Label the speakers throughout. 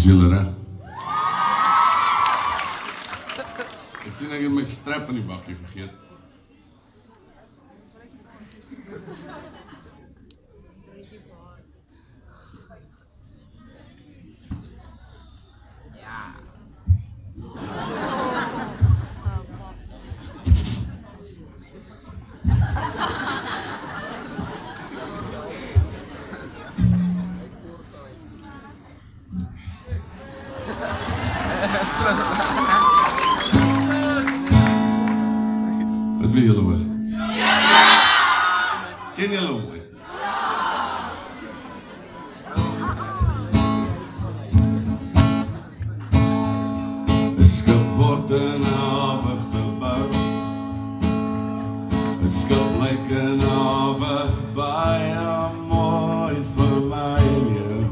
Speaker 1: Is julle reg? Ek sien ek het my strap in die bakkie vergeet. Wat wil julle hoor? Ken julle hom? Een skip word in 'n hawe gebou. Een skip lyk in 'n hawe baie mooi vir my en jou.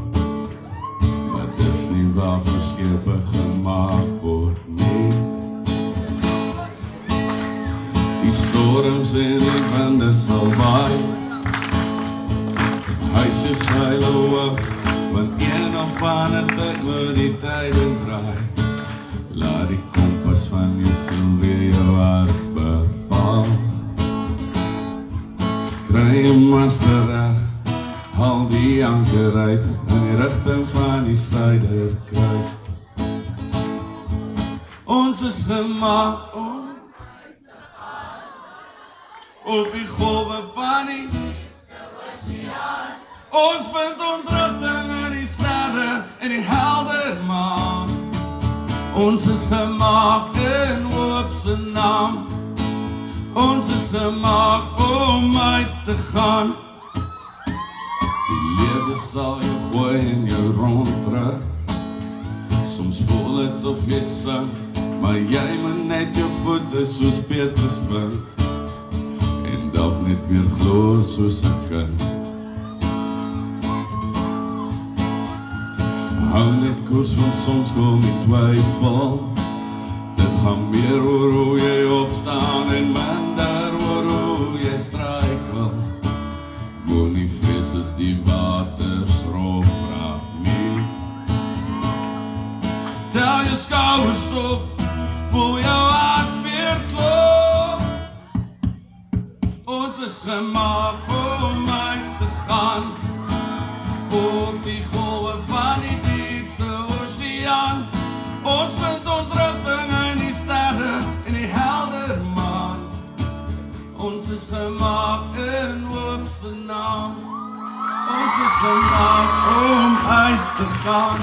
Speaker 1: Maar dis nie waarvoor skepe gemaak word nie. Die storms en die winde sal waai. Huise seil hoog, want een of ander tyd moet die tyde draai. Laat die kompas van jou siel weer jou hart bepaal. Kry jou master reg, haal die anker uit in die rigting van die suiderkruis. Ons is gemaak op die golwe van die oseaan. Ons vind ons rigting in die sterre en die helder maan. Ons is gemaak in hoop se naam. Ons is gemaak om uit te gaan. Die lewe sal jou gooi en jou rondtrek. Soms voel het of jy sink, maar jy moet net jou voete soos Petrus vind. En dalk net weer glo soos 'n kind. Hou net koers, want soms kom die twyfel. Dit gaan meer oor hoe jy opstaan en minder oor hoe jy struikel. Moenie vrees as die waters rof raak nie. Tel jou skouers op, voel jou hart weer klop. Ons is gemaak om uit te gaan op die golwe van die diepste oseaan. Ons vind ons rigting in die sterre en die helder maan. Ons is gemaak in hoop se naam. Ons is gemaak om uit te gaan.